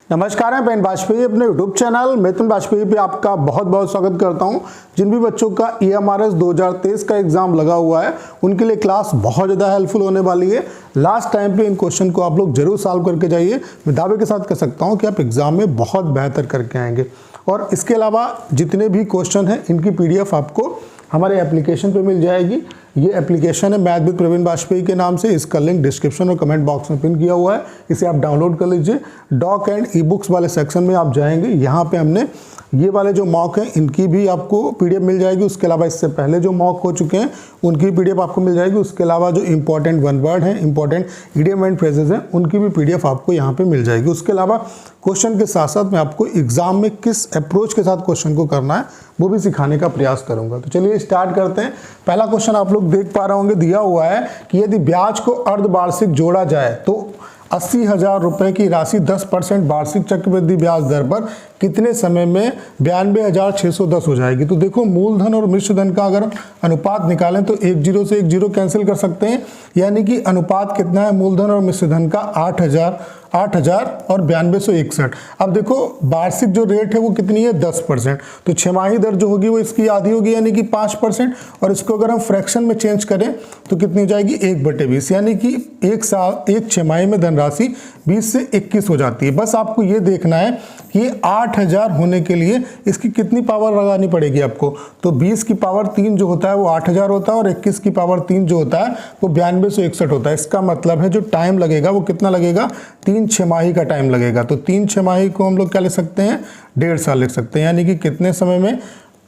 नमस्कार, मैं पेन वाजपेयी अपने यूट्यूब चैनल मिथुन वाजपेयी पे आपका बहुत बहुत स्वागत करता हूं। जिन भी बच्चों का EMRS 2023 का एग्जाम लगा हुआ है उनके लिए क्लास बहुत ज़्यादा हेल्पफुल होने वाली है। लास्ट टाइम पे इन क्वेश्चन को आप लोग जरूर सॉल्व करके जाइए। मैं दावे के साथ कह सकता हूं कि आप एग्जाम में बहुत बेहतर करके आएंगे। और इसके अलावा जितने भी क्वेश्चन हैं इनकी PDF आपको हमारे एप्लीकेशन पे मिल जाएगी। ये एप्लीकेशन है मैथ विद प्रवीण वाजपेयी के नाम से। इसका लिंक डिस्क्रिप्शन और कमेंट बॉक्स में पिन किया हुआ है, इसे आप डाउनलोड कर लीजिए। डॉक एंड ई बुक्स वाले सेक्शन में आप जाएंगे, यहाँ पे हमने ये वाले जो मॉक हैं इनकी भी आपको PDF मिल जाएगी। उसके अलावा इससे पहले जो मॉक हो चुके हैं उनकी PDF आपको मिल जाएगी। उसके अलावा जो इंपॉर्टेंट वन वर्ड हैं, इंपॉर्टेंट इडियम एंड फ्रेजेस हैं, उनकी भी PDF आपको यहाँ पे मिल जाएगी। उसके अलावा क्वेश्चन के साथ साथ मैं आपको एग्जाम में किस अप्रोच के साथ क्वेश्चन को करना है वो भी सिखाने का प्रयास करूंगा। तो चलिए स्टार्ट करते हैं। पहला क्वेश्चन आप लोग देख पा रहे होंगे, दिया हुआ है कि यदि ब्याज को अर्धवार्षिक जोड़ा जाए तो 80,000 रुपए की राशि 10% वार्षिक चक्रवृद्धि ब्याज दर पर कितने समय में 92,610 हो जाएगी। तो देखो, मूलधन और मिश्र धन का अगर अनुपात निकालें तो 10 से 10 कैंसिल कर सकते हैं, यानी कि अनुपात कितना है मूलधन और मिश्र धन का 8,000 और 9261। अब देखो वार्षिक जो रेट है वो कितनी है 10%, तो छमाही दर जो होगी वो इसकी आधी होगी यानी कि 5%। और इसको अगर हम फ्रैक्शन में चेंज करें तो कितनी हो जाएगी 1/20, यानी कि एक छमाही में धनराशि 20 से 21 हो जाती है। बस आपको ये देखना है कि 8,000 होने के लिए इसकी कितनी पावर लगानी पड़ेगी आपको। तो 20 की पावर 3 जो होता है वो 8,000 होता है और 21 की पावर 3 जो होता है वो 9261 होता है। इसका मतलब है जो टाइम लगेगा वो कितना लगेगा, 3 छमाही का टाइम लगेगा। तो 3 छमाही को हम लोग क्या लिख सकते हैं, 1.5 साल लिख सकते हैं, यानी कि कितने समय में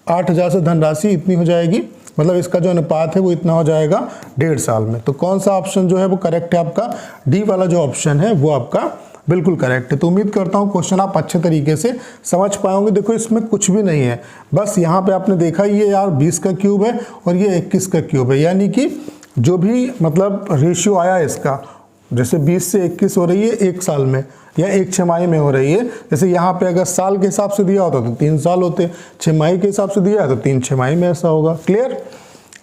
8,000 से धनराशि इतनी हो जाएगी, मतलब इसका जो अनुपात है वो इतना हो जाएगा 1.5 साल में। तो कौन सा ऑप्शन जो है वो करेक्ट है आपका, डी वाला जो ऑप्शन है वो आपका बिल्कुल करेक्ट है। तो उम्मीद करता हूँ क्वेश्चन आप अच्छे तरीके से समझ पाओगे। देखो इसमें कुछ भी नहीं है, बस यहाँ पे आपने देखा ये यार 20 का क्यूब है और ये 21 का क्यूब है, यानी कि जो भी मतलब रेशियो आया इसका, जैसे 20 से 21 हो रही है 1 साल में या 1 छमाही में हो रही है। जैसे यहाँ पे अगर साल के हिसाब से दिया होता तो 3 साल होते, छमाही के हिसाब से दिया है तो 3 छमाही में ऐसा होगा। क्लियर।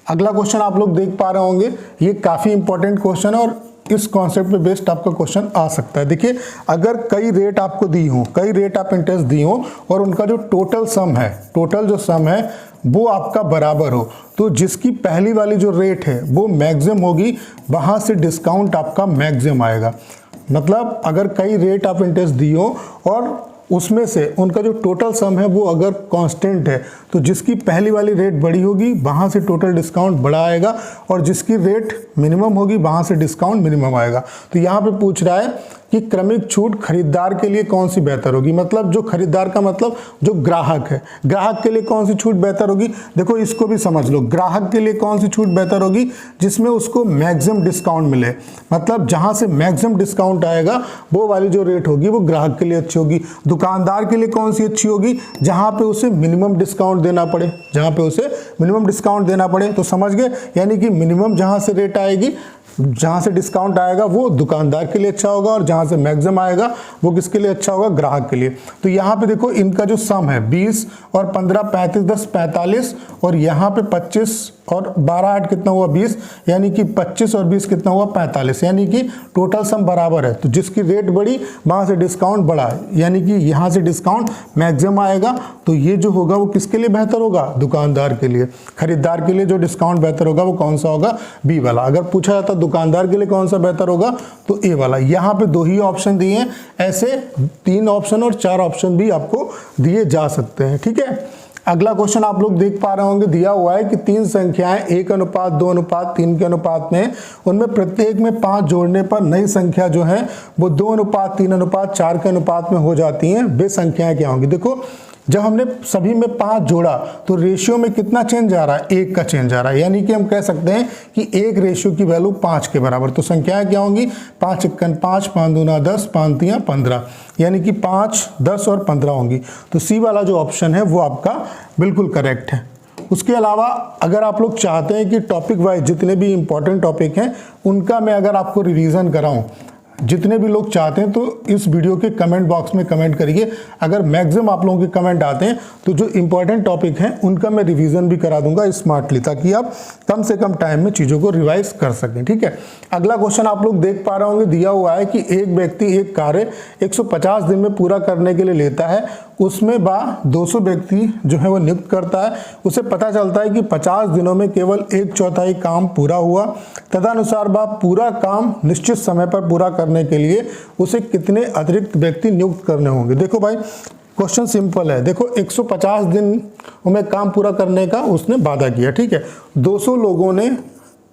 अगला क्वेश्चन आप लोग देख पा रहे होंगे, ये काफ़ी इंपॉर्टेंट क्वेश्चन है और इस कॉन्सेप्ट पे बेस्ड आपका क्वेश्चन आ सकता है। देखिए, अगर कई रेट आपको दी हो, कई रेट ऑफ इंटरेस्ट दी हो और उनका जो टोटल सम है, टोटल जो सम है वो आपका बराबर हो, तो जिसकी पहली वाली जो रेट है वो मैक्सिमम होगी, वहां से डिस्काउंट आपका मैक्सिमम आएगा। मतलब अगर कई रेट ऑफ इंटरेस्ट दी हो और उसमें से उनका जो टोटल सम है वो अगर कांस्टेंट है तो जिसकी पहली वाली रेट बड़ी होगी वहां से टोटल डिस्काउंट बड़ा आएगा और जिसकी रेट मिनिमम होगी वहां से डिस्काउंट मिनिमम आएगा। तो यहाँ पे पूछ रहा है कि क्रमिक छूट खरीदार के लिए कौन सी बेहतर होगी, मतलब जो खरीदार का मतलब जो ग्राहक है, ग्राहक के लिए कौन सी छूट बेहतर होगी। देखो इसको भी समझ लो, ग्राहक के लिए कौन सी छूट बेहतर होगी, जिसमें उसको मैक्सिमम डिस्काउंट मिले, मतलब जहां से मैक्सिमम डिस्काउंट आएगा वो वाली जो रेट होगी वो ग्राहक के लिए अच्छी होगी। दुकानदार के लिए कौन सी अच्छी होगी, जहां पे उसे मिनिमम डिस्काउंट देना पड़े, जहां पे उसे मिनिमम डिस्काउंट देना पड़े। तो समझ गए, यानी कि मिनिमम जहां से रेट आएगी, जहां से डिस्काउंट आएगा वो दुकानदार के लिए अच्छा होगा और जहां से मैक्सिमम आएगा वो किसके लिए अच्छा होगा, ग्राहक के लिए। तो यहाँ पे देखो इनका जो सम है 20 और 15 35 10 45 और यहाँ पे 25 और 12 8 कितना हुआ 20, यानी कि 25 और 20 कितना हुआ 45, यानी कि टोटल सम बराबर है। तो जिसकी रेट बढ़ी वहां से डिस्काउंट बढ़ा, यानी कि यहाँ से डिस्काउंट मैक्सिमम आएगा। तो ये जो होगा वो किसके लिए बेहतर होगा, दुकानदार के लिए। खरीदार के लिए जो डिस्काउंट बेहतर होगा वो कौन सा होगा, बी वाला। अगर पूछा जाता दुकानदार के लिए कौन सा बेहतर होगा तो ए वाला। यहाँ पे 2 ही ऑप्शन दिए हैं, ऐसे 3 ऑप्शन और 4 ऑप्शन भी आपको दिए जा सकते हैं। ठीक है। अगला क्वेश्चन आप लोग देख पा रहे होंगे, दिया हुआ है कि 3 संख्याएं 1:2:3 के अनुपात में, उनमें प्रत्येक में 5 जोड़ने पर नई संख्या जो है वो 2:3:4 के अनुपात में हो जाती हैं। वे संख्याएं क्या होंगी। देखो जब हमने सभी में 5 जोड़ा तो रेशियो में कितना चेंज आ रहा है, 1 का चेंज आ रहा है, यानी कि हम कह सकते हैं कि 1 रेशियो की वैल्यू 5 के बराबर। तो संख्याएं क्या होंगी, 5 × 5, 5 दूना 10, 5 तियां 15, यानी कि 5, 10 और 15 होंगी। तो सी वाला जो ऑप्शन है वो आपका बिल्कुल करेक्ट है। उसके अलावा अगर आप लोग चाहते हैं कि टॉपिक वाइज जितने भी इंपॉर्टेंट टॉपिक हैं उनका मैं अगर आपको रिवीजन कराऊं, जितने भी लोग चाहते हैं तो इस वीडियो के कमेंट बॉक्स में कमेंट करिए। अगर मैक्सिमम आप लोगों के कमेंट आते हैं तो जो इंपॉर्टेंट टॉपिक हैं उनका मैं रिवीजन भी करा दूंगा स्मार्टली, ताकि आप कम से कम टाइम में चीज़ों को रिवाइज कर सकें। ठीक है, अगला क्वेश्चन आप लोग देख पा रहे होंगे, दिया हुआ है कि एक व्यक्ति एक कार्य 150 दिन में पूरा करने के लिए लेता है, उसमें 200 व्यक्ति जो है वो नियुक्त करता है। उसे पता चलता है कि 50 दिनों में केवल 1/4 काम पूरा हुआ। तदनुसार पूरा काम निश्चित समय पर पूरा करने के लिए उसे कितने अतिरिक्त व्यक्ति नियुक्त करने होंगे। देखो भाई, क्वेश्चन सिंपल है। देखो 150 दिन में काम पूरा करने का उसने वादा किया। ठीक है, 200 लोगों ने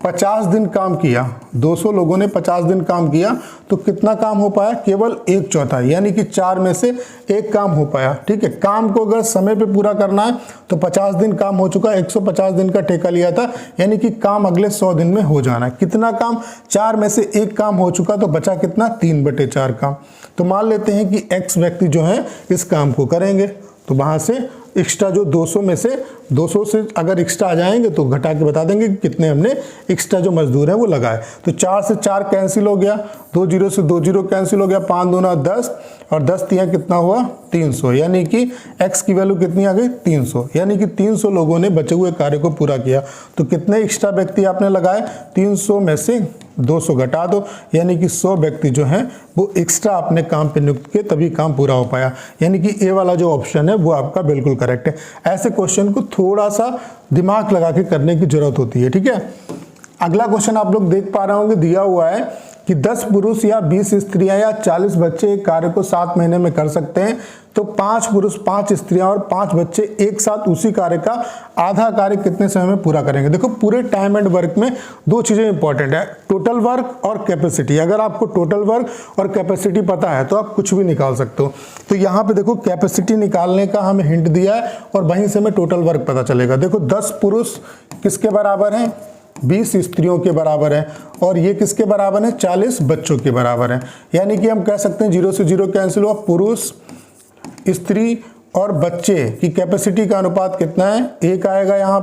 50 दिन काम किया, 200 लोगों ने 50 दिन काम किया तो कितना काम हो पाया? केवल 1/4, यानी कि 4 में से 1 काम हो पाया। ठीक है, काम को अगर समय पे पूरा करना है तो 50 दिन काम हो चुका, 150 दिन का ठेका लिया था, यानी कि काम अगले 100 दिन में हो जाना है। कितना काम? 4 में से 1 काम हो चुका, तो बचा कितना? 3/4 काम। तो मान लेते हैं कि X व्यक्ति जो है इस काम को करेंगे, तो वहां से एक्स्ट्रा जो 200 से अगर एक्स्ट्रा आ जाएंगे तो घटा के बता देंगे कि कितने हमने एक्स्ट्रा जो मजदूर है वो लगाए। तो 4 से 4 कैंसिल हो गया, 2 0 से 2 0 कैंसिल हो गया, 5 दूना 10 और 10 तिया कितना हुआ? 300, यानी कि x की वैल्यू कितनी आ गई? 300, यानी कि 300 लोगों ने बचे हुए कार्य को पूरा किया। तो कितने एक्स्ट्रा व्यक्ति आपने लगाए? 300 में से 200 घटा दो, यानी कि 100 व्यक्ति जो हैं वो एक्स्ट्रा अपने काम पे नियुक्त किए, तभी काम पूरा हो पाया। यानी कि ए वाला जो ऑप्शन है वो आपका बिल्कुल करेक्ट है। ऐसे क्वेश्चन को थोड़ा सा दिमाग लगा के करने की जरूरत होती है। ठीक है, अगला क्वेश्चन आप लोग देख पा रहे होंगे, दिया हुआ है कि 10 पुरुष या 20 स्त्रियां या 40 बच्चे एक कार्य को 7 महीने में कर सकते हैं, तो 5 पुरुष, 5 स्त्रियां और 5 बच्चे एक साथ उसी कार्य का आधा कार्य कितने समय में पूरा करेंगे। देखो, पूरे टाइम एंड वर्क में 2 चीजें इंपॉर्टेंट है, टोटल वर्क और कैपेसिटी। अगर आपको टोटल वर्क और कैपेसिटी पता है तो आप कुछ भी निकाल सकते हो। तो यहाँ पे देखो, कैपेसिटी निकालने का हमें हिंट दिया है और वहीं से हमें टोटल वर्क पता चलेगा। देखो, 10 पुरुष किसके बराबर है? 20 स्त्रियों के बराबर है, और ये किसके बराबर है? 40 बच्चों के बराबर है। यानी कि हम कह सकते हैं 0 से 0 कैंसिल हुआ, पुरुष, स्त्री और बच्चे की कैपेसिटी का अनुपात कितना है? 1 आएगा। यहाँ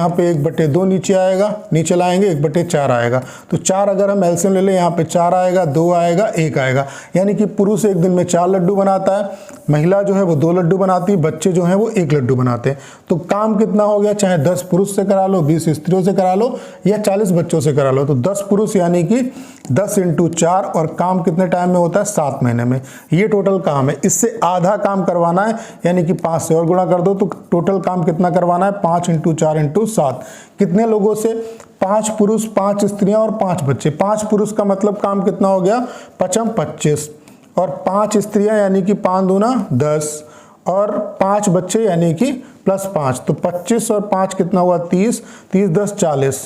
पे 1/2 नीचे आएगा, नीचे लाएंगे 1/4 आएगा। तो 4 अगर हम एलसीएम ले लें, यहाँ पे 4 आएगा, 2 आएगा, 1 आएगा। यानी कि पुरुष एक दिन में 4 लड्डू बनाता है, महिला जो है वो 2 लड्डू बनाती है, बच्चे जो हैं वो 1 लड्डू बनाते हैं। तो काम कितना हो गया? चाहे 10 पुरुष से करा लो, 20 स्त्रियों से करा लो या 40 बच्चों से करा लो, तो 10 पुरुष यानी कि 10 × 4, और काम कितने टाइम में होता है? 7 महीने में। ये टोटल काम है। इससे आधा काम करवाना है, यानी कि 5 से और गुणा कर दो, तो टोटल काम कितना करवाना है? 5 × 4 × 7। कितने लोगों से? 5 पुरुष, 5 स्त्रियां और 5 बच्चे। 5 पुरुष का मतलब काम कितना हो गया? 5 × 25, और 5 स्त्रियां यानी कि 5 दूना 10, और 5 बच्चे यानी कि +5। तो 25 और 5 कितना हुआ? 30, 30 10 40,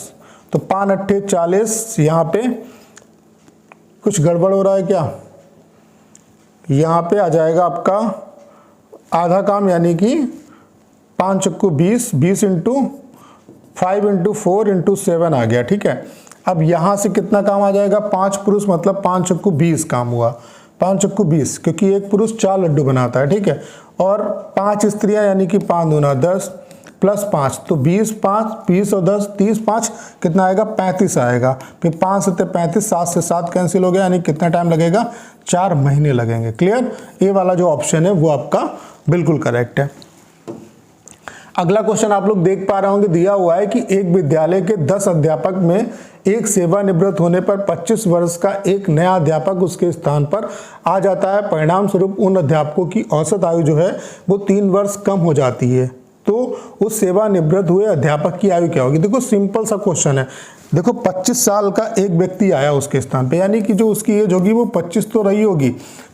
तो 5 8 40। यहाँ पे कुछ गड़बड़ हो रहा है क्या? यहाँ पे आ जाएगा आपका आधा काम, यानी कि 5 चक्कू 20, 20 × 5 × 4 × 7 आ गया। ठीक है, अब यहाँ से कितना काम आ जाएगा? 5 पुरुष मतलब 5 चक्कू 20 काम हुआ, 5 चक्कू 20, क्योंकि एक पुरुष 4 लड्डू बनाता है। ठीक है, और 5 स्त्रियां यानी कि 5 दूना 10 +5, तो 20 5 20 और 10 30 5 कितना आएगा? 35 आएगा। फिर 5 से 35, 7 से 7 कैंसिल हो गया, यानी कितना टाइम लगेगा? 4 महीने लगेंगे। क्लियर? ये वाला जो ऑप्शन है वो आपका बिल्कुल करेक्ट है। अगला क्वेश्चन आप लोग देख पा रहे होंगे, दिया हुआ है कि एक विद्यालय के 10 अध्यापक में एक सेवानिवृत्त होने पर 25 वर्ष का एक नया अध्यापक उसके स्थान पर आ जाता है। परिणाम स्वरूप उन अध्यापकों की औसत आयु जो है वो 3 वर्ष कम हो जाती है, तो उस सेवानिवृत्त हुए अध्यापक की आयु क्या होगी? देखो, सिंपल सा क्वेश्चन है। देखो, 25 साल का एक व्यक्ति आया उसके स्थान पे, यानी कि जो उसकी एज होगी वो 25 तो रही होगी,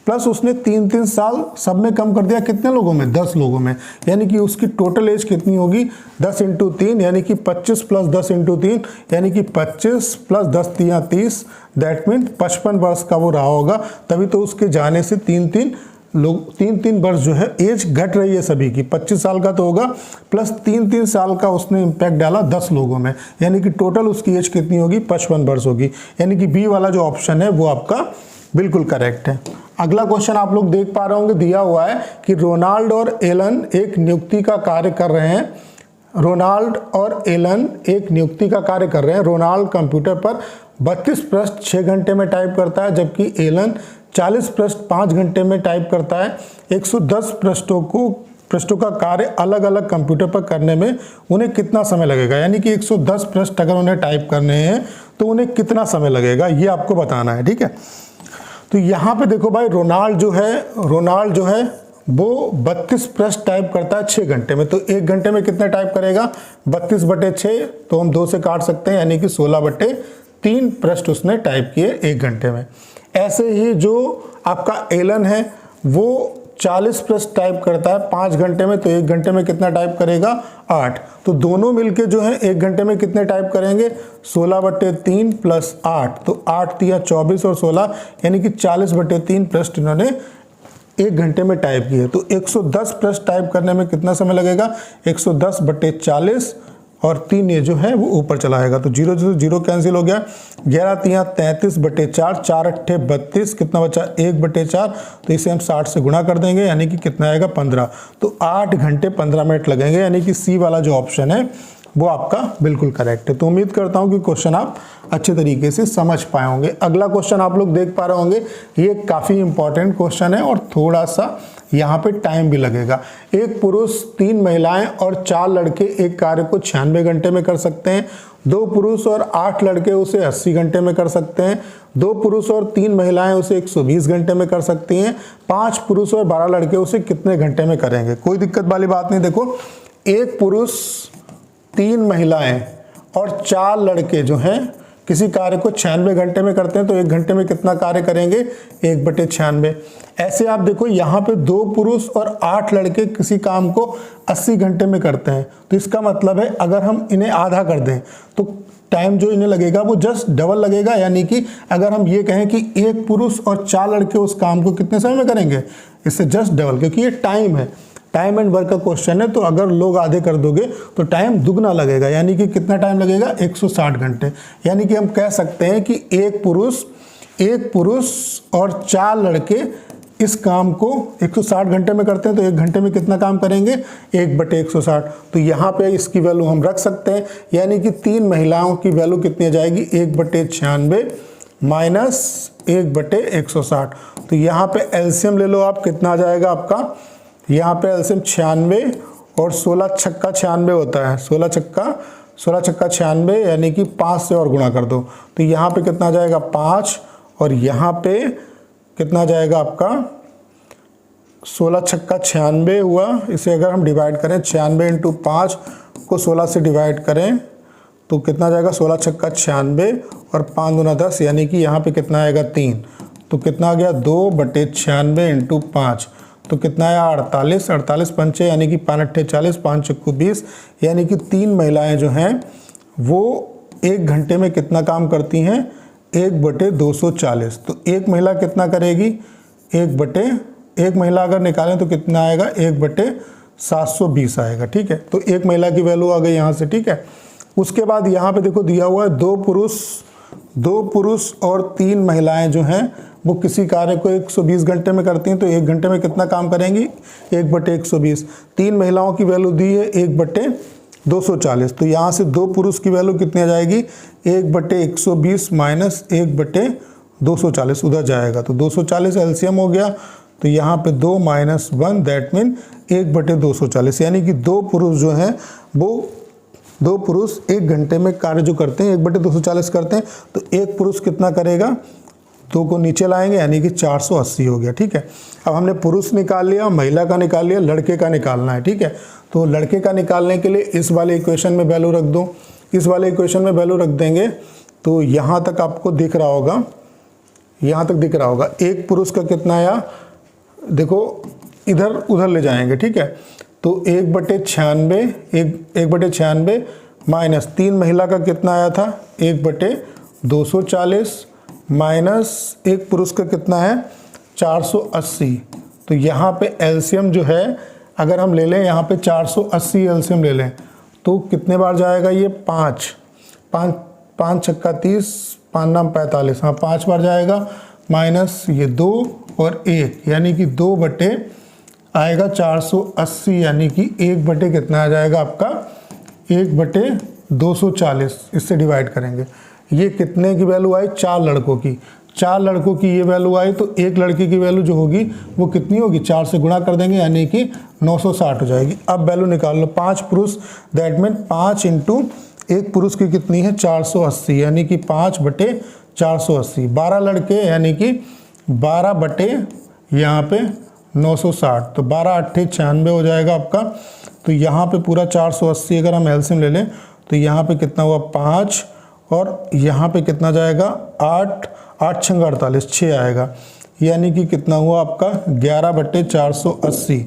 प्लस उसने 3 साल सब में कम कर दिया। कितने लोगों में? 10 लोगों में। यानी कि उसकी टोटल एज कितनी होगी? 10 × 3, यानी कि 25 + 10 × 3, यानी कि 25 + 10 × 30, दैट मीन 55 वर्ष का वो रहा होगा। तभी तो उसके जाने से 3 वर्ष जो है एज घट रही है सभी की। 25 साल का तो होगा, प्लस 3 साल का उसने इम्पैक्ट डाला 10 लोगों में, यानी कि टोटल उसकी एज कितनी होगी? 55 वर्ष होगी। यानी कि बी वाला जो ऑप्शन है वो आपका बिल्कुल करेक्ट है। अगला क्वेश्चन आप लोग देख पा रहे होंगे, दिया हुआ है कि रोनाल्ड और एलन एक नियुक्ति का कार्य कर रहे हैं। रोनाल्ड और एलन एक नियुक्ति का कार्य कर रहे हैं। रोनाल्ड कंप्यूटर पर 32 पृष्ठ 6 घंटे में टाइप करता है, जबकि एलन 40 पृष्ठ 5 घंटे में टाइप करता है। 110 पृष्ठों का कार्य अलग अलग कंप्यूटर पर करने में उन्हें कितना समय लगेगा, यानी कि 110 पृष्ठ अगर उन्हें टाइप करने हैं तो उन्हें कितना समय लगेगा, ये आपको बताना है। ठीक है, तो यहाँ पे देखो भाई, रोनाल्ड जो है वो 32 पृष्ठ टाइप करता है 6 घंटे में, तो 1 घंटे में कितना टाइप करेगा, 32/6, तो हम 2 से काट सकते हैं, यानी कि 16/3 पृष्ठ उसने टाइप किए 1 घंटे में। ऐसे ही जो आपका एलन है वो 40 पृष्ठ टाइप करता है 5 घंटे में, तो 1 घंटे में कितना टाइप करेगा, 8। तो दोनों मिलके जो है 1 घंटे में कितने टाइप करेंगे, 16/3 + 8, तो 8 × 24 और 16, यानी कि 40/3 पृष्ठ इन्होंने 1 घंटे में टाइप किए। तो 110 पृष्ठ टाइप करने में कितना समय लगेगा, 110/40 और 3 ये जो है वो ऊपर चला आएगा, तो 0 0 0 कैंसिल हो गया। 11 × 33/4, 4 × 8 32, कितना बचा 1/4, तो इसे हम 60 से गुणा कर देंगे, यानी कि कितना आएगा 15। तो 8 घंटे 15 मिनट लगेंगे, यानी कि सी वाला जो ऑप्शन है वो आपका बिल्कुल करेक्ट है। तो उम्मीद करता हूं कि क्वेश्चन आप अच्छे तरीके से समझ पाए होंगे। अगला क्वेश्चन आप लोग देख पा रहे होंगे, ये काफ़ी इंपॉर्टेंट क्वेश्चन है और थोड़ा सा यहाँ पे टाइम भी लगेगा। एक पुरुष, 3 महिलाएं और 4 लड़के एक कार्य को 96 घंटे में कर सकते हैं। 2 पुरुष और 8 लड़के उसे 80 घंटे में कर सकते हैं। 2 पुरुष और 3 महिलाएं उसे 120 घंटे में कर सकती हैं। 5 पुरुष और 12 लड़के उसे कितने घंटे में करेंगे। कोई दिक्कत वाली बात नहीं। देखो, एक पुरुष, 3 महिलाएं और 4 लड़के जो हैं किसी कार्य को 96 घंटे में करते हैं, तो 1 घंटे में कितना कार्य करेंगे, 1/96। ऐसे आप देखो, यहाँ पे 2 पुरुष और 8 लड़के किसी काम को 80 घंटे में करते हैं, तो इसका मतलब है अगर हम इन्हें आधा कर दें तो टाइम जो इन्हें लगेगा वो जस्ट डबल लगेगा। यानी कि अगर हम ये कहें कि एक पुरुष और 4 लड़के उस काम को कितने समय में करेंगे, इससे जस्ट डबल, क्योंकि ये टाइम है, टाइम एंड वर्क का क्वेश्चन है। तो अगर लोग आधे कर दोगे तो टाइम दुगना लगेगा, यानी कि कितना टाइम लगेगा, 160 घंटे। यानी कि हम कह सकते हैं कि एक पुरुष और 4 लड़के इस काम को 160 घंटे में करते हैं, तो 1 घंटे में कितना काम करेंगे, 1/160। तो यहाँ पे इसकी वैल्यू हम रख सकते हैं, यानी कि 3 महिलाओं की वैल्यू कितनी आ जाएगी, 1/96 माइनस 1/160। तो यहाँ पे एलसीएम ले लो आप, कितना आ जाएगा आपका, यहाँ पे एलसीएम 96 और 16 छक्का 96 होता है, 16 छक्का 96, यानी कि 5 से और गुणा कर दो, तो यहाँ पे कितना आ जाएगा 5, और यहाँ पे कितना आ जाएगा आपका 16 छक्का 96 हुआ। इसे अगर हम डिवाइड करें, 96 × 5 को 16 से डिवाइड करें तो कितना आ जाएगा, 16 छक्का 96 और 5 दूना 10, यानी कि यहाँ पे कितना आएगा 3, तो कितना आ गया 2/96 × 5, तो कितना आया 48, 48 पंचे यानी कि 5 × 40, 5 × 20, यानी कि 3 महिलाएं जो हैं वो 1 घंटे में कितना काम करती हैं, 1/240। तो एक महिला कितना करेगी, एक महिला अगर निकालें तो कितना आएगा, 1/720 आएगा। ठीक है, तो एक महिला की वैल्यू आ गई यहाँ से। ठीक है, उसके बाद यहाँ पे देखो दिया हुआ है 2 पुरुष और 3 महिलाएं जो हैं वो किसी कार्य को 120 घंटे में करती हैं, तो 1 घंटे में कितना काम करेंगी, 1/120। 3 महिलाओं की वैल्यू दी है 1/240, तो यहाँ से 2 पुरुष की वैल्यू कितनी आ जाएगी, 1/120 माइनस 1/240 उधर जाएगा, तो 240 एलसीएम हो गया। तो यहाँ पे 2 - 1 दैट मीन 1/240, यानी कि 2 पुरुष जो हैं वो 2 पुरुष 1 घंटे में कार्य जो करते हैं 1/240 करते हैं, तो एक पुरुष कितना करेगा, 2 को नीचे लाएंगे, यानी कि 480 हो गया। ठीक है, अब हमने पुरुष निकाल लिया, महिला का निकाल लिया, लड़के का निकालना है। ठीक है, तो लड़के का निकालने के लिए इस वाले इक्वेशन में वैल्यू रख दो, इस वाले इक्वेशन में वैल्यू रख देंगे तो यहाँ तक आपको दिख रहा होगा, यहाँ तक दिख रहा होगा। एक पुरुष का कितना आया, देखो इधर उधर ले जाएंगे। ठीक है, तो 1/96 माइनस 3 महिला का कितना आया था, 1/240 माइनस एक पुरुष का कितना है 480। तो यहाँ पे एलसीएम जो है अगर हम ले लें, यहाँ पे 480 एलसीएम ले लें तो कितने बार जाएगा ये, 5 छक्का 30, 5 नाम 45, हाँ 5 बार जाएगा, माइनस ये 2 और 1, यानी कि 2 बटे आएगा 480, यानी कि 1 बटे कितना आ जाएगा आपका, 1/240, इससे डिवाइड करेंगे, ये कितने की वैल्यू आई, 4 लड़कों की, 4 लड़कों की ये वैल्यू आई, तो एक लड़के की वैल्यू जो होगी वो कितनी होगी, 4 से गुणा कर देंगे यानी कि 960 हो जाएगी। अब वैल्यू निकाल लो, 5 पुरुष, दैट मीन 5 इंटू एक पुरुष की कितनी है 480, यानी कि 5/480। 12 लड़के यानी कि 12 बटे यहाँ पे 960, तो 12 8 96 हो जाएगा आपका। तो यहाँ पे पूरा 480 अगर हम एलसीएम ले लें तो यहाँ पे कितना हुआ 5, और यहाँ पे कितना जाएगा 8, 8 6 48, 6 आएगा, यानी कि कितना हुआ आपका 11/480।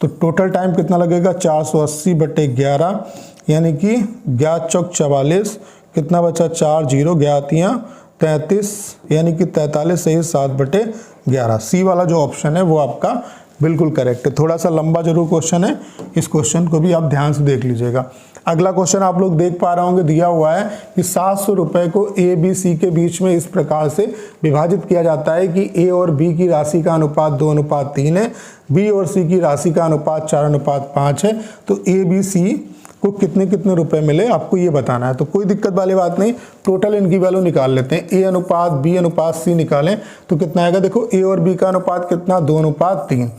तो टोटल टाइम कितना लगेगा 480/11, यानी कि 11 चौक 44, कितना बचा 4 0, 11 33, यानी कि 43 सही 7/11। सी वाला जो ऑप्शन है वो आपका बिल्कुल करेक्ट है। थोड़ा सा लंबा जरूर क्वेश्चन है, इस क्वेश्चन को भी आप ध्यान से देख लीजिएगा। अगला क्वेश्चन आप लोग देख पा रहे होंगे, दिया हुआ है कि 700 रुपए को ए बी सी के बीच में इस प्रकार से विभाजित किया जाता है कि ए और बी की राशि का अनुपात 2:3 है, बी और सी की राशि का अनुपात 4:5 है। तो ए बी सी को कितने कितने रुपए मिले आपको ये बताना है। तो कोई दिक्कत वाली बात नहीं, टोटल इनकी वैल्यू निकाल लेते हैं। ए अनुपात बी अनुपात सी निकालें तो कितना आएगा, देखो ए और बी का अनुपात कितना 2:3,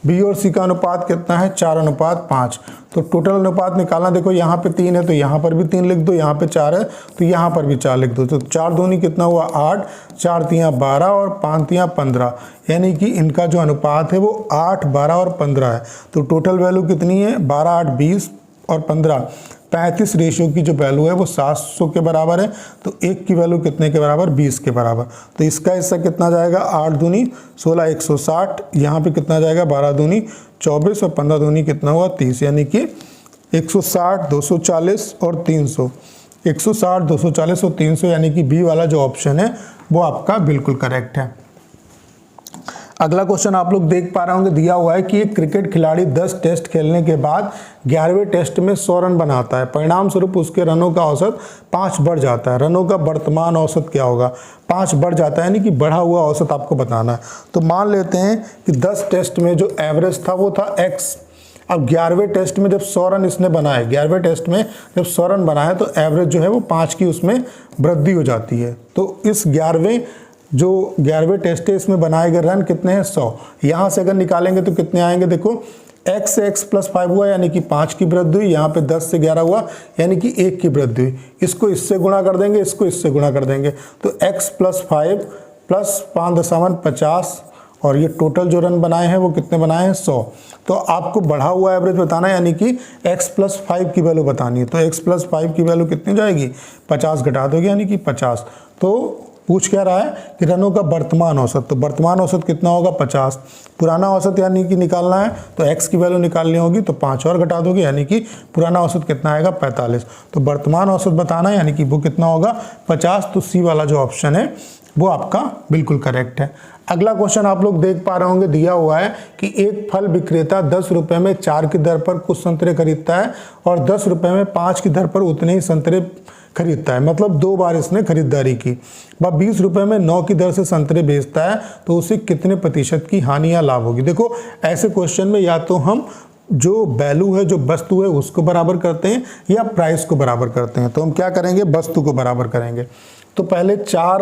बी और सी का अनुपात कितना है 4:5। तो टोटल अनुपात निकालना, देखो यहाँ पे 3 है तो यहाँ पर भी 3 लिख दो, यहाँ पे 4 है तो यहाँ पर भी 4 लिख दो। तो 4 दूनी कितना हुआ 8, 4 तियाँ 12 और 5 तियाँ 15, यानी कि इनका जो अनुपात है वो 8, 12 और 15 है। तो टोटल वैल्यू कितनी है 12, 8, 20 और 15, 35 रेशियो की जो वैल्यू है वो 700 के बराबर है। तो एक की वैल्यू कितने के बराबर 20 के बराबर। तो इसका हिस्सा कितना जाएगा 8 दूनी 16, 160, यहाँ पे कितना जाएगा 12 दूनी 24 और 15 दूनी कितना हुआ 30, यानी कि 160, 240 और 300, 160, 240 और 300, यानी कि बी वाला जो ऑप्शन है वो आपका बिल्कुल करेक्ट है। अगला क्वेश्चन आप लोग देख पा रहे होंगे, दिया हुआ है कि एक क्रिकेट खिलाड़ी 10 टेस्ट खेलने के बाद 11वें टेस्ट में 100 रन बनाता है, परिणाम स्वरूप उसके रनों का औसत 5 बढ़ जाता है। रनों का वर्तमान औसत क्या होगा, 5 बढ़ जाता है, यानी कि बढ़ा हुआ औसत आपको बताना है। तो मान लेते हैं कि 10 टेस्ट में जो एवरेज था वो था x। अब 11वें टेस्ट में जब 100 रन इसने बनाए, 11वें टेस्ट में जब 100 रन बनाए तो एवरेज जो है वो 5 की उसमें वृद्धि हो जाती है। तो इस 11वें टेस्ट है इसमें बनाए गए रन कितने हैं 100। यहाँ से अगर निकालेंगे तो कितने आएंगे, देखो x से x + 5 हुआ यानी कि 5 की वृद्धि हुई, यहाँ पे 10 से 11 हुआ यानी कि 1 की वृद्धि हुई। इसको इससे गुणा कर देंगे, इसको इससे गुणा कर देंगे, तो x + 5 + 5.50, और ये टोटल जो रन बनाए हैं वो कितने बनाए हैं 100। तो आपको बढ़ा हुआ एवरेज बताना है, यानी कि x + 5 की वैल्यू बतानी है। तो x + 5 की वैल्यू कितनी जाएगी 50 घटा दोगे यानी कि 50। तो पूछ क्या रहा है कि रनों का वर्तमान औसत, तो वर्तमान औसत कितना होगा 50। पुराना औसत यानी कि निकालना है तो x की वैल्यू निकालनी होगी, तो 5 और घटा दोगे यानी कि पुराना औसत कितना आएगा 45। तो वर्तमान औसत बताना है यानी कि वो कितना होगा 50। तो सी वाला जो ऑप्शन है वो आपका बिल्कुल करेक्ट है। अगला क्वेश्चन आप लोग देख पा रहे होंगे, दिया हुआ है कि एक फल विक्रेता 10 रुपए में 4 की दर पर कुछ संतरे खरीदता है और 10 रुपए में 5 की दर पर उतने ही संतरे खरीदता है, मतलब 2 बार इसने खरीदारी की। वह 20 रुपए में 9 की दर से संतरे बेचता है, तो उसे कितने प्रतिशत की हानि या लाभ होगी। देखो ऐसे क्वेश्चन में या तो हम जो वैल्यू है, जो वस्तु है उसको बराबर करते हैं या प्राइस को बराबर करते हैं। तो हम क्या करेंगे, वस्तु को बराबर करेंगे। तो पहले 4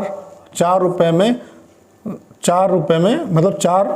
रुपए में मतलब 4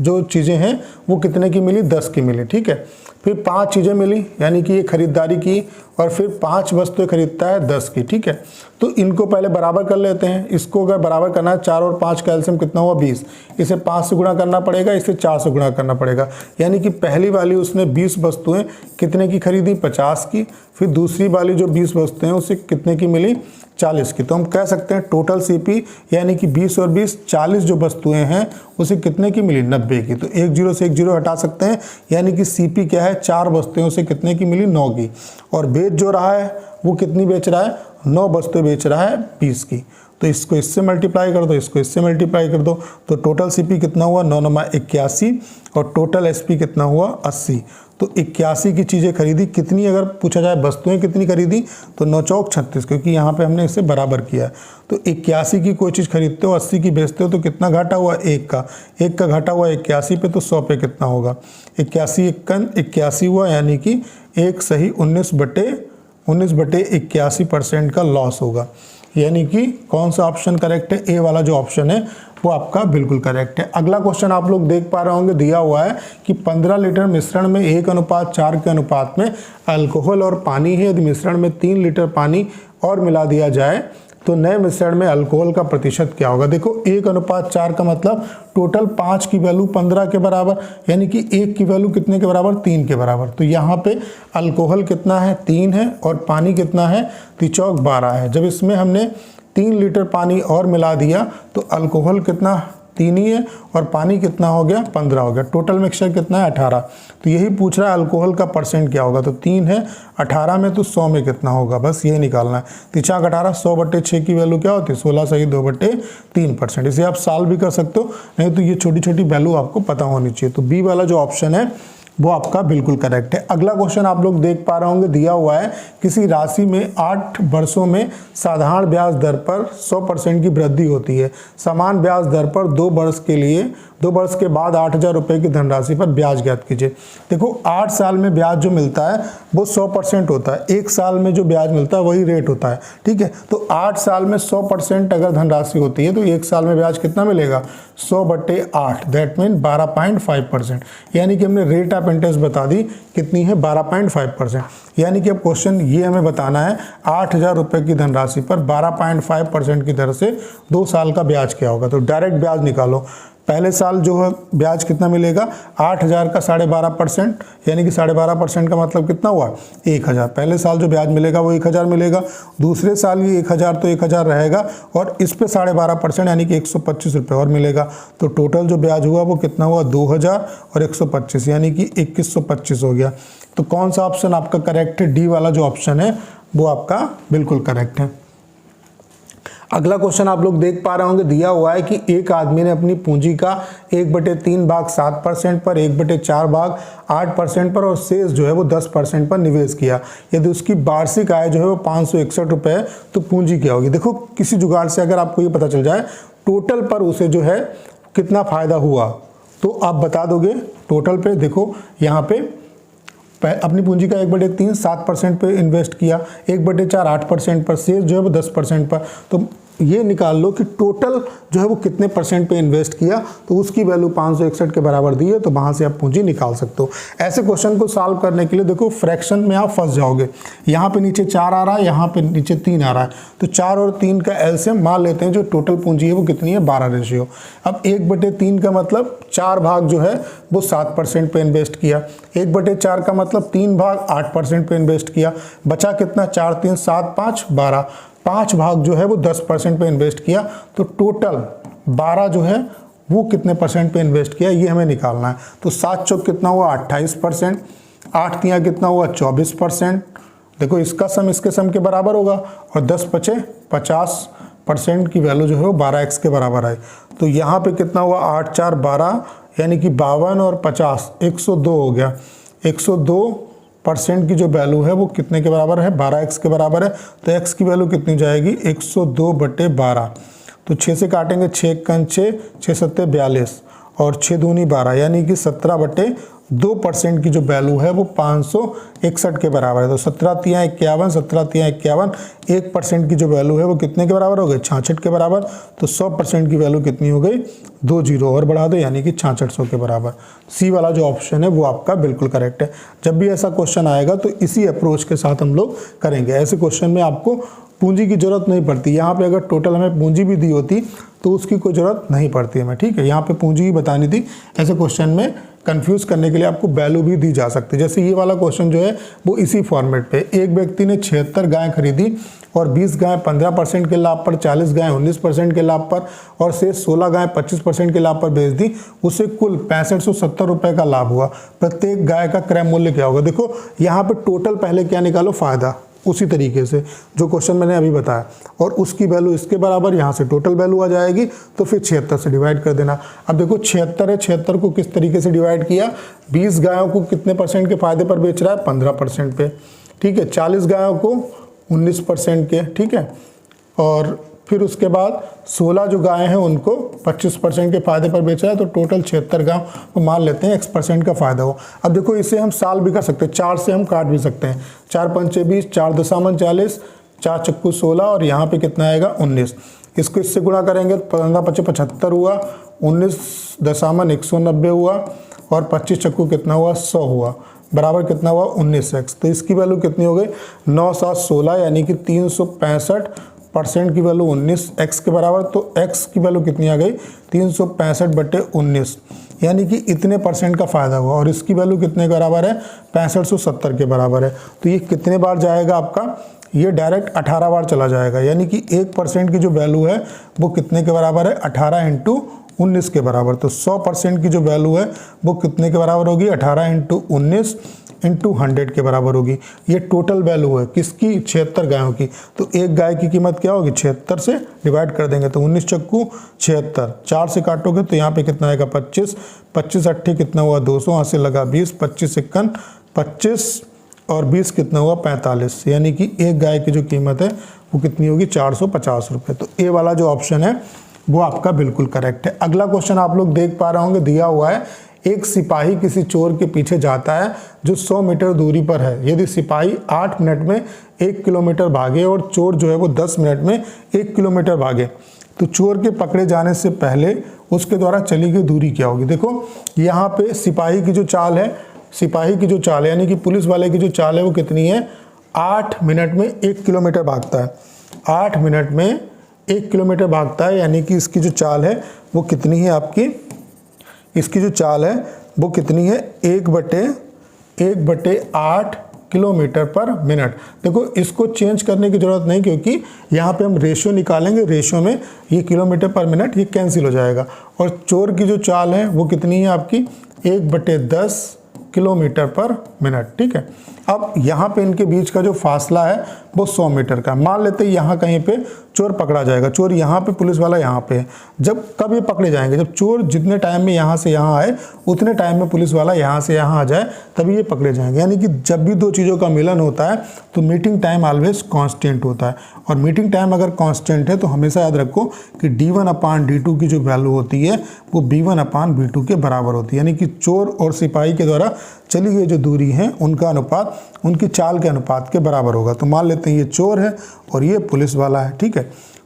जो चीज़ें हैं वो कितने की मिली 10 की मिली, ठीक है। फिर 5 चीज़ें मिली यानी कि ये खरीदारी की, और फिर 5 वस्तुएं खरीदता है 10 की, ठीक है। तो इनको पहले बराबर कर लेते हैं। इसको अगर बराबर करना है 4 और 5 का एलसीएम कितना हुआ 20, इसे 5 से गुणा करना पड़ेगा, इसे 4 से गुणा करना पड़ेगा, यानी कि पहली वाली उसने 20 वस्तुएं कितने की खरीदी 50 की। फिर दूसरी वाली जो 20 वस्तुएं उसे कितने की मिली 40 की। तो हम कह सकते हैं टोटल सीपी यानी कि 20 और 20 40 जो वस्तुएं हैं उसे कितने की मिली 90 की। तो 1 0 से 1 0 हटा सकते हैं, यानी कि सीपी क्या है 4 वस्तुओं से कितने की मिली 9 की। और बेच जो रहा है वो कितनी बेच रहा है 9 वस्तुएं बेच रहा है 20 की। तो इसको इससे मल्टीप्लाई कर दो, इसको इससे मल्टीप्लाई कर दो, तो टोटल सीपी कितना हुआ 9 9 81 और टोटल एसपी कितना हुआ 80। तो 81 की चीज़ें खरीदी, कितनी अगर पूछा जाए वस्तुएं कितनी खरीदी तो 9 चौक 36, क्योंकि यहाँ पे हमने इसे बराबर किया है। तो 81 की कोई चीज़ खरीदते हो 80 की बेचते हो तो कितना घाटा हुआ 1 का घाटा हुआ 81 पे, तो 100 पे कितना होगा 81 हुआ, यानी कि 1 सही 19/81% का लॉस होगा। यानी कि कौन सा ऑप्शन करेक्ट है, ए वाला जो ऑप्शन है वो आपका बिल्कुल करेक्ट है। अगला क्वेश्चन आप लोग देख पा रहे होंगे, दिया हुआ है कि 15 लीटर मिश्रण में 1:4 के अनुपात में अल्कोहल और पानी है। यदि मिश्रण में 3 लीटर पानी और मिला दिया जाए तो नए मिश्रण में अल्कोहल का प्रतिशत क्या होगा। देखो 1:4 का मतलब टोटल 5 की वैल्यू 15 के बराबर, यानी कि 1 की वैल्यू कितने के बराबर, 3 के बराबर। तो यहाँ पे अल्कोहल कितना है, 3 है, और पानी कितना है, 3 12 है। जब इसमें हमने 3 लीटर पानी और मिला दिया तो अल्कोहल कितना, 3 ही है, और पानी कितना हो गया, 15 हो गया। टोटल मिक्सचर कितना है, 18। तो यही पूछ रहा है अल्कोहल का परसेंट क्या होगा। तो 3 है 18 में, तो 100 में कितना होगा, बस ये निकालना है। 3 18 100/6 की वैल्यू क्या होती है, 16 सही 2/3%। इसे आप सॉल्व भी कर सकते हो, नहीं तो ये छोटी छोटी वैल्यू आपको पता होनी चाहिए। तो बी वाला जो ऑप्शन है वो आपका बिल्कुल करेक्ट है। अगला क्वेश्चन आप लोग देख पा रहे होंगे, दिया हुआ है किसी राशि में 8 वर्षों में साधारण ब्याज दर पर 100% की वृद्धि होती है। समान ब्याज दर पर 2 वर्ष के बाद 8,000 रुपये की धनराशि पर ब्याज ज्ञात कीजिए। देखो 8 साल में ब्याज जो मिलता है वो 100% होता है, 1 साल में जो ब्याज मिलता है वही रेट होता है, ठीक है। तो 8 साल में 100% अगर धनराशि होती है तो 1 साल में ब्याज कितना मिलेगा, 100/8, दैट मीन 12.5%। यानी कि हमने रेट ऑफ इंटरेस्ट बता दी कितनी है, 12.5%। यानी कि अब क्वेश्चन ये हमें बताना है 8,000 रुपये की धनराशि पर 12.5% की दर से 2 साल का ब्याज क्या होगा। तो डायरेक्ट ब्याज निकालो। पहले साल जो है ब्याज कितना मिलेगा, 8,000 का 12.5%, यानी कि 12.5% का मतलब कितना हुआ, 1,000। पहले साल जो ब्याज मिलेगा वो 1,000 मिलेगा। दूसरे साल ये 1,000 तो 1,000 रहेगा, और इस पे 12.5% यानी कि 125 रुपये और मिलेगा। तो टोटल जो ब्याज हुआ वो कितना हुआ, 2,000 और 125, यानी कि 2,125 हो गया। तो कौन सा ऑप्शन आपका करेक्ट है, डी वाला जो ऑप्शन है वो आपका बिल्कुल करेक्ट है। अगला क्वेश्चन आप लोग देख पा रहे होंगे, दिया हुआ है कि एक आदमी ने अपनी पूंजी का 1/3 भाग 7% पर, 1/4 भाग 8% पर और शेष जो है वो 10% पर निवेश किया। यदि उसकी वार्षिक आय जो है वो 561 रुपये है तो पूंजी क्या होगी। देखो किसी जुगाड़ से अगर आपको ये पता चल जाए टोटल पर उसे जो है कितना फायदा हुआ तो आप बता दोगे टोटल पे। देखो यहाँ पे अपनी पूंजी का 1/3 7% पे इन्वेस्ट किया, 1/4 8% पर, शेष जो है वो 10% पर। तो ये निकाल लो कि टोटल जो है वो कितने परसेंट पे इन्वेस्ट किया, तो उसकी वैल्यू 561 के बराबर दी है, तो वहाँ से आप पूंजी निकाल सकते हो। ऐसे क्वेश्चन को सॉल्व करने के लिए देखो फ्रैक्शन में आप फंस जाओगे। यहाँ पे नीचे 4 आ रहा है, यहाँ पे नीचे 3 आ रहा है, तो 4 और 3 का एलसीएम मान लेते हैं। जो टोटल पूंजी है वो कितनी है, 12 रेशियो। अब 1/3 का मतलब 4 भाग जो है वो 7% पे इन्वेस्ट किया, 1/4 का मतलब 3 भाग 8% पे इन्वेस्ट किया, बचा कितना, 4 3 7 5 12, 5 भाग जो है वो 10% पे इन्वेस्ट किया। तो टोटल 12 जो है वो कितने परसेंट पे इन्वेस्ट किया ये हमें निकालना है। तो 7 चौक कितना हुआ, 28%, 8 तिया कितना हुआ, 24%। देखो इसका सम इसके सम के बराबर होगा, और 10 बचे 50% की वैल्यू जो है वो 12x के बराबर है। तो यहाँ पे कितना हुआ, 8 4 12, यानी कि 52 और 50 102 हो गया। 102% की जो वैल्यू है वो कितने के बराबर है, 12x के बराबर है। तो x की वैल्यू कितनी जाएगी, 102/12। तो 6 से काटेंगे, 6 × 6 6 7 42 और 6 दूनी 12, यानी कि 17/2% की जो वैल्यू है वो 561 के बराबर है। तो 17 तिया 51, 17 तिया 51, 1% की जो वैल्यू है वो कितने के बराबर हो गई, 66 के बराबर। तो 100% की वैल्यू कितनी हो गई, 2 जीरो और बढ़ा दो, यानी कि 6600 के बराबर। सी वाला जो ऑप्शन है वो आपका बिल्कुल करेक्ट है। जब भी ऐसा क्वेश्चन आएगा तो इसी अप्रोच के साथ हम लोग करेंगे। ऐसे क्वेश्चन में आपको पूंजी की जरूरत नहीं पड़ती। यहाँ पे अगर टोटल हमें पूंजी भी दी होती तो उसकी कोई ज़रूरत नहीं पड़ती हमें, ठीक है। यहाँ पे पूंजी ही बतानी थी। ऐसे क्वेश्चन में कंफ्यूज करने के लिए आपको वैल्यू भी दी जा सकती है। जैसे ये वाला क्वेश्चन जो है वो इसी फॉर्मेट पे, एक व्यक्ति ने 76 गायें खरीदी और 20 गायें 15% के लाभ पर, 40 गायें 19% के लाभ पर और शेष 16 गायें 25% के लाभ पर बेच दी। उसे कुल 6570 रुपये का लाभ हुआ। प्रत्येक गाय का क्रय मूल्य क्या होगा। देखो यहाँ पे टोटल पहले क्या निकालो, फायदा, उसी तरीके से जो क्वेश्चन मैंने अभी बताया, और उसकी वैल्यू इसके बराबर, यहाँ से टोटल वैल्यू आ जाएगी। तो फिर 76 से डिवाइड कर देना। अब देखो 76 है, 76 को किस तरीके से डिवाइड किया, 20 गायों को कितने परसेंट के फायदे पर बेच रहा है, 15% पे, ठीक है। 40 गायों को 19% के, ठीक है। और फिर उसके बाद 16 जो गायें हैं उनको 25% के फायदे पर बेचा है। तो टोटल 76 गाँव को मान लेते हैं x% का फायदा हो। अब देखो इसे हम साल भी कर सकते हैं, 4 से हम काट भी सकते हैं। 4 पंचे 20, 4 दशामन 40, 4 चक्कू 16 और यहाँ पे कितना आएगा 19। इसको इससे गुणा करेंगे 15 × 5 = 75 हुआ, 19 दशामन 190 हुआ और 25 चक्कू कितना हुआ 100 हुआ, बराबर कितना हुआ 19x। तो इसकी वैल्यू कितनी हो गई 9 × 7 = 16 यानी कि 365% की वैल्यू 19x के बराबर। तो x की वैल्यू कितनी आ गई 365/19 यानी कि इतने परसेंट का फ़ायदा हुआ। और इसकी वैल्यू कितने के बराबर है 6570 के बराबर है। तो ये कितने बार जाएगा आपका, ये डायरेक्ट 18 बार चला जाएगा यानी कि 1% की जो वैल्यू है वो कितने के बराबर है 18 × 19 के बराबर। तो 100% की जो वैल्यू है वो कितने के बराबर होगी 18 × 19 × 100 के बराबर होगी। ये टोटल वैल्यू है किसकी 76 गायों की। तो एक गाय की कीमत क्या होगी 76 से डिवाइड कर देंगे तो 19 चक्कू 76, 4 से काटोगे तो यहाँ पे कितना आएगा 25, 25 8 कितना हुआ 200, यहाँ से लगा 20, 25 51 25 और 20 कितना हुआ 45 यानी कि एक गाय की जो कीमत है वो कितनी होगी 450 रुपये। तो ए वाला जो ऑप्शन है वो आपका बिल्कुल करेक्ट है। अगला क्वेश्चन आप लोग देख पा रहे होंगे, दिया हुआ है एक सिपाही किसी चोर के पीछे जाता है जो 100 मीटर दूरी पर है। यदि सिपाही 8 मिनट में 1 किलोमीटर भागे और चोर जो है वो 10 मिनट में 1 किलोमीटर भागे तो चोर के पकड़े जाने से पहले उसके द्वारा चली गई दूरी क्या होगी। देखो यहाँ पे सिपाही की जो चाल है यानी कि पुलिस वाले की जो चाल है वो कितनी है 8 मिनट में 1 किलोमीटर भागता है। 8 मिनट में 1 किलोमीटर भागता है यानी कि इसकी जो चाल है वो कितनी है आपकी, इसकी जो चाल है वो कितनी है 1/8 किलोमीटर पर मिनट। देखो इसको चेंज करने की ज़रूरत नहीं क्योंकि यहाँ पे हम रेशियो निकालेंगे, रेशियो में ये किलोमीटर पर मिनट ये कैंसिल हो जाएगा। और चोर की जो चाल है वो कितनी है आपकी 1/10 किलोमीटर पर मिनट। ठीक है, अब यहाँ पे इनके बीच का जो फासला है वो 100 मीटर का। मान लेते हैं यहाँ कहीं पे चोर पकड़ा जाएगा, चोर यहाँ पे पुलिस वाला यहाँ पे है। जब कब ये पकड़े जाएंगे, जब चोर जितने टाइम में यहाँ से यहाँ आए उतने टाइम में पुलिस वाला यहाँ से यहाँ आ जाए तभी ये पकड़े जाएंगे। यानी कि जब भी दो चीज़ों का मिलन होता है तो मीटिंग टाइम ऑलवेज कांस्टेंट होता है। और मीटिंग टाइम अगर कांस्टेंट है तो हमेशा याद रखो कि d1/d2 की जो वैल्यू होती है वो b1/b2 के बराबर होती है। यानी कि चोर और सिपाही के द्वारा चली गई जो दूरी है उनका अनुपात उनकी चाल के अनुपात के बराबर होगा। तो मान लेते हैं ये चोर है और ये पुलिस वाला है। ठीक है,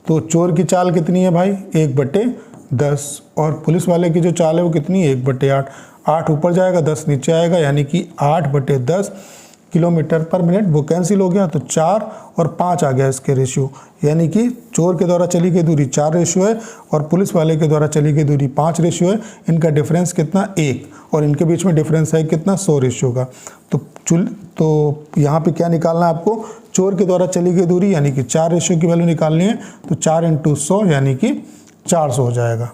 तो चोर की चाल कितनी है भाई 1/10 और पुलिस वाले की जो चाल है वो कितनी है 1/8। 8 ऊपर जाएगा 10 नीचे आएगा यानी कि 8/10 किलोमीटर पर मिनट वो कैंसिल हो गया। तो 4 और 5 आ गया इसके रेशियो, यानी कि चोर के द्वारा चली गई दूरी 4 रेशियो है और पुलिस वाले के द्वारा चली गई दूरी 5 रेशियो है। इनका डिफरेंस कितना 1 और इनके बीच में डिफरेंस है कितना 100 रेशियो का। तो यहाँ पे क्या निकालना है आपको, चोर के द्वारा चली गई दूरी यानी कि 4 रेशियो की वैल्यू निकालनी है। तो 4 × 100 यानी कि 400 हो जाएगा।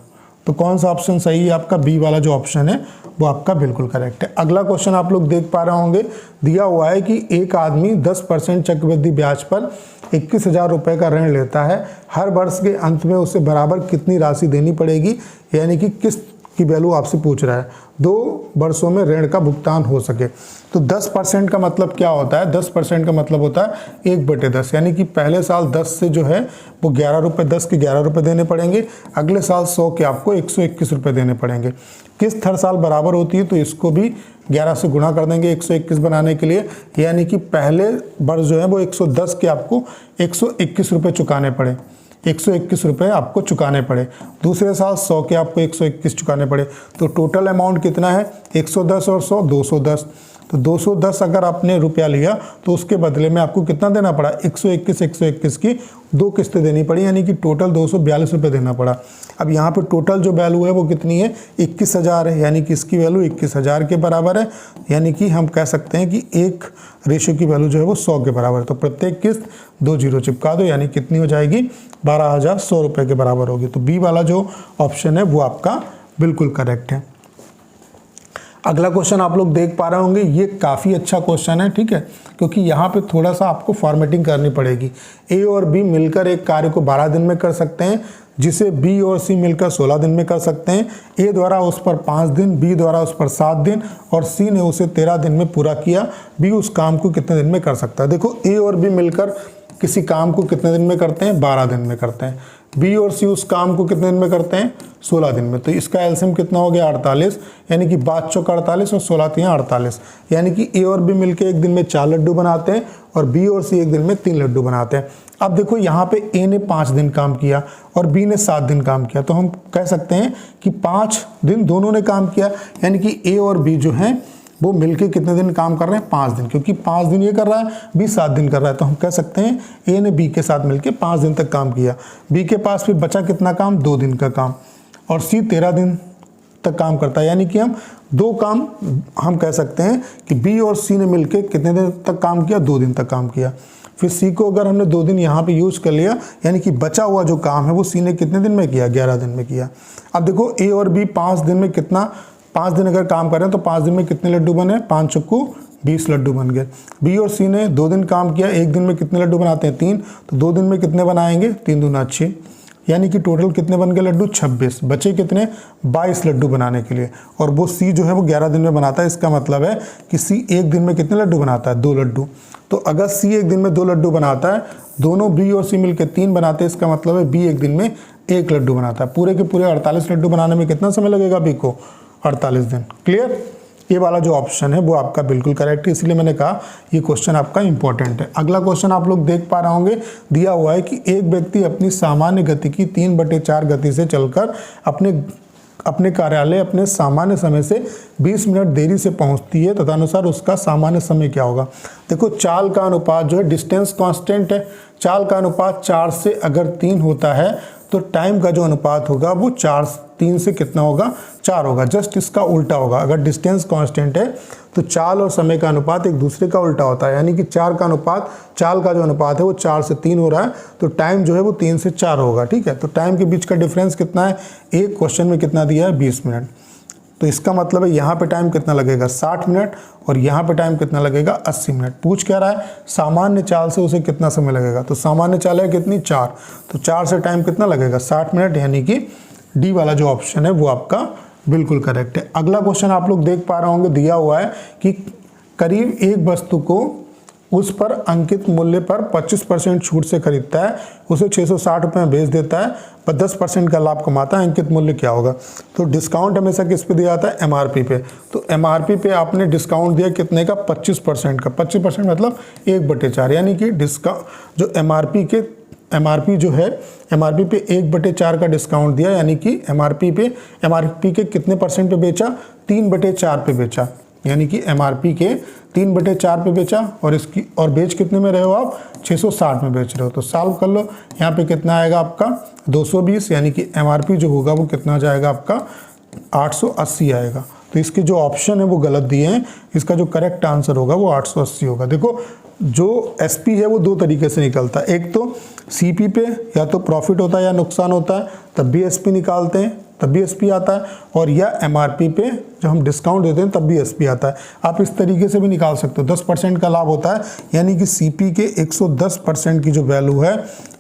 तो कौन सा ऑप्शन सही है आपका, बी वाला जो ऑप्शन है वो आपका बिल्कुल करेक्ट है। अगला क्वेश्चन आप लोग देख पा रहे होंगे, दिया हुआ है कि एक आदमी 10% चक्रवृद्धि ब्याज पर 21,000 रुपये का ऋण लेता है। हर वर्ष के अंत में उसे बराबर कितनी राशि देनी पड़ेगी, यानी कि किस्त की वैल्यू आपसे पूछ रहा है 2 वर्षों में ऋण का भुगतान हो सके। तो 10% का मतलब क्या होता है, 10% का मतलब होता है 1/10 यानी कि पहले साल 10 से जो है वो 11 रुपये, 10 के 11 रुपये देने पड़ेंगे। अगले साल 100 के आपको 121 रुपये देने पड़ेंगे। किस्त हर साल बराबर होती है तो इसको भी 11 से गुणा कर देंगे 121 बनाने के लिए, यानी कि पहले वर्ष जो है वो 110 के आपको 121 रुपये चुकाने पड़े, 121 रुपये आपको चुकाने पड़े। दूसरे साल 100 के आपको 121 चुकाने पड़े। तो टोटल अमाउंट कितना है 110 और 100 210। तो 210 अगर आपने रुपया लिया तो उसके बदले में आपको कितना देना पड़ा 121 की 2 किस्तें देनी पड़ी, यानी कि टोटल 242 रुपये देना पड़ा। अब यहाँ पे टोटल जो वैल्यू है वो कितनी है 21,000 है, यानी कि इसकी वैल्यू 21,000 के बराबर है। यानी कि हम कह सकते हैं कि एक रेशियो की वैल्यू जो है वो 100 के बराबर है। तो प्रत्येक किस्त 2 जीरो चिपका दो, यानी कितनी हो जाएगी 12,100 रुपये के बराबर होगी। तो बी वाला जो ऑप्शन है वो आपका बिल्कुल करेक्ट है। अगला क्वेश्चन आप लोग देख पा रहे होंगे, ये काफ़ी अच्छा क्वेश्चन है। ठीक है, क्योंकि यहाँ पे थोड़ा सा आपको फॉर्मेटिंग करनी पड़ेगी। ए और बी मिलकर एक कार्य को 12 दिन में कर सकते हैं, जिसे बी और सी मिलकर 16 दिन में कर सकते हैं। ए द्वारा उस पर 5 दिन, बी द्वारा उस पर 7 दिन और सी ने उसे 13 दिन में पूरा किया। बी उस काम को कितने दिन में कर सकता है। देखो ए और बी मिलकर किसी काम को कितने दिन में करते हैं 12 दिन में करते हैं। बी और सी उस काम को कितने दिन में करते हैं 16 दिन में। तो इसका एलसीएम कितना हो गया 48, यानी कि 5 चौका 48 और 16 तियां 48, यानी कि ए और बी मिलकर एक दिन में 4 लड्डू बनाते हैं और बी और सी एक दिन में 3 लड्डू बनाते हैं। अब देखो यहाँ पे ए ने 5 दिन काम किया और बी ने 7 दिन काम किया, तो हम कह सकते हैं कि 5 दिन दोनों ने काम किया, यानी कि ए और बी जो हैं वो मिलके कितने दिन काम कर रहे हैं, 5 दिन, क्योंकि 5 दिन ये कर रहा है, बी 7 दिन कर रहा है, तो हम कह सकते हैं ए ने बी के साथ मिलके 5 दिन तक काम किया। बी के पास फिर बचा कितना काम, 2 दिन का काम, और सी 13 दिन तक काम करता है, यानी कि हम 2 काम हम कह सकते हैं कि बी और सी ने मिलके कितने दिन तक काम किया, 2 दिन तक काम किया। फिर सी को अगर हमने 2 दिन यहाँ पे यूज कर लिया, यानी कि बचा हुआ जो काम है वो सी ने कितने दिन में किया, 11 दिन में किया। अब देखो ए और बी 5 दिन में कितना, 5 दिन अगर काम करें तो 5 दिन में कितने लड्डू बने, 5 चक्कू 20 लड्डू बन गए। बी और सी ने 2 दिन काम किया, एक दिन में कितने लड्डू बनाते हैं, 3, तो 2 दिन में कितने बनाएंगे, 3 दूना 6, यानी कि टोटल कितने बन गए लड्डू, 26। बचे कितने, 22 लड्डू बनाने के लिए, और वो सी जो है वो 11 दिन में बनाता है। इसका मतलब है कि सी एक दिन में कितने लड्डू बनाता है, 2 लड्डू। तो अगर सी एक दिन में 2 लड्डू बनाता है, दोनों बी और सी मिलकर 3 बनाते हैं, इसका मतलब है बी एक दिन में 1 लड्डू बनाता है। पूरे के पूरे 48 लड्डू बनाने में कितना समय लगेगा बी को, 48 दिन। क्लियर? ये वाला जो ऑप्शन है वो आपका बिल्कुल करेक्ट है, इसलिए मैंने कहा ये क्वेश्चन आपका इंपॉर्टेंट है। अगला क्वेश्चन आप लोग देख पा रहे होंगे, दिया हुआ है कि एक व्यक्ति अपनी सामान्य गति की 3/4 गति से चलकर अपने कार्यालय अपने सामान्य समय से 20 मिनट देरी से पहुंचती है, तदनुसार उसका सामान्य समय क्या होगा। देखो चाल का अनुपात जो है, डिस्टेंस कांस्टेंट है, चाल का अनुपात 4 से अगर 3 होता है तो टाइम का जो अनुपात होगा वो 3 से कितना होगा, 4 होगा। जस्ट इसका उल्टा होगा, अगर डिस्टेंस कांस्टेंट है तो चाल और समय का अनुपात एक दूसरे का उल्टा होता है, यानी कि 4 का अनुपात, चाल का जो अनुपात है वो 4 से 3 हो रहा है, तो टाइम जो है वो 3 से 4 होगा। ठीक है, तो टाइम के बीच का डिफरेंस कितना है, एक क्वेश्चन में कितना दिया है, 20 मिनट। तो इसका मतलब है यहाँ पे टाइम कितना लगेगा, 60 मिनट, और यहाँ पे टाइम कितना लगेगा, 80 मिनट। पूछ क्या रहा है, सामान्य चाल से उसे कितना समय लगेगा, तो सामान्य चाल है कितनी, 4, तो 4 से टाइम कितना लगेगा, 60 मिनट, यानी कि डी वाला जो ऑप्शन है वो आपका बिल्कुल करेक्ट है। अगला क्वेश्चन आप लोग देख पा रहे होंगे, दिया हुआ है कि करीब एक वस्तु को उस पर अंकित मूल्य पर 25% छूट से खरीदता है, उसे 660 रुपये में बेच देता है, पर 10% का लाभ कमाता है, अंकित मूल्य क्या होगा। तो डिस्काउंट हमेशा किस पे दिया जाता है, एमआरपी पे। तो एमआरपी पे आपने डिस्काउंट दिया कितने का, 25% का। 25% मतलब 1/4, यानी कि डिस्काउंट जो एमआरपी जो है, एमआरपी पे 1/4 का डिस्काउंट दिया, यानी कि एमआरपी के कितने परसेंट पे बेचा, 3/4 पे बेचा, यानी कि एमआरपी के 3/4 पे बेचा, और बेच कितने में रहे हो आप, 660 में बेच रहे हो। तो सॉल्व कर लो, यहाँ पे कितना आएगा आपका 220, यानी कि एमआरपी जो होगा वो कितना जाएगा आपका 880 आएगा। तो इसके जो ऑप्शन है वो गलत दिए हैं, इसका जो करेक्ट आंसर होगा वो 880 होगा। देखो जो एसपी है वो 2 तरीके से निकलता है, एक तो सीपी पे या तो प्रॉफिट होता है या नुकसान होता है, तब भी एसपी निकालते हैं, तब भी एसपी आता है, और या एमआरपी पे जब हम डिस्काउंट देते हैं तब भी एसपी आता है। आप इस तरीके से भी निकाल सकते हो, 10% का लाभ होता है, यानी कि सीपी के 110% की जो वैल्यू है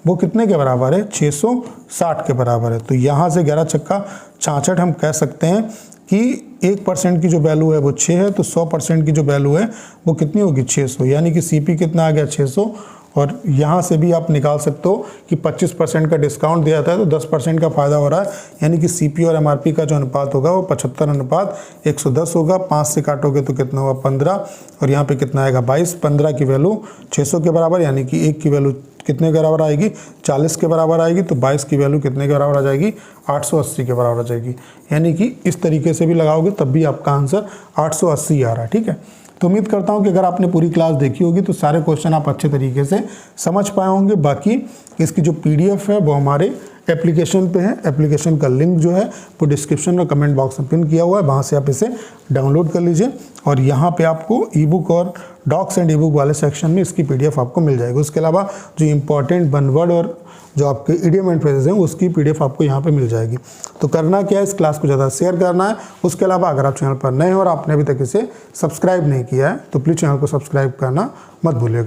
वो कितने के बराबर है, 660 के बराबर है। तो यहाँ से 11 छक्का 66 हम कह सकते हैं कि 1% की जो वैल्यू है वो 6 है, तो 100% की जो वैल्यू है वो कितनी होगी, 600, यानी कि सीपी कितना आ गया, 600। और यहाँ से भी आप निकाल सकते हो कि 25% का डिस्काउंट दिया जाता है तो 10% का फायदा हो रहा है, यानी कि सीपी और एमआरपी का जो अनुपात होगा वो 75:110 होगा। 5 से काटोगे तो कितना होगा, 15, और यहाँ पे कितना आएगा, 22। 15 की वैल्यू 600 के बराबर, यानी कि 1 की वैल्यू कितने के बराबर आएगी, 40 के बराबर आएगी, तो 22 की वैल्यू कितने के बराबर आ जाएगी, 880 के बराबर आ जाएगी। यानी कि इस तरीके से भी लगाओगे तब भी आपका आंसर 880 आ रहा है। ठीक है, तो उम्मीद करता हूं कि अगर आपने पूरी क्लास देखी होगी तो सारे क्वेश्चन आप अच्छे तरीके से समझ पाए होंगे। बाकी इसकी जो पीडीएफ है वो हमारे एप्लीकेशन पे है, एप्लीकेशन का लिंक जो है वो डिस्क्रिप्शन और कमेंट बॉक्स में पिन किया हुआ है, वहाँ से आप इसे डाउनलोड कर लीजिए, और यहाँ पे आपको ई बुक और डॉक्स एंड ई बुक वाले सेक्शन में इसकी पीडीएफ आपको मिल जाएगी। उसके अलावा जो इंपॉर्टेंट 1 वर्ड और जो आपके इडियम एंड फ्रेजेस हैं उसकी पीडीएफ आपको यहाँ पे मिल जाएगी। तो करना क्या है, इस क्लास को ज़्यादा शेयर करना है। उसके अलावा अगर आप चैनल पर नए हो और आपने अभी तक इसे सब्सक्राइब नहीं किया है तो प्लीज़ चैनल को सब्सक्राइब करना मत भूलिएगा।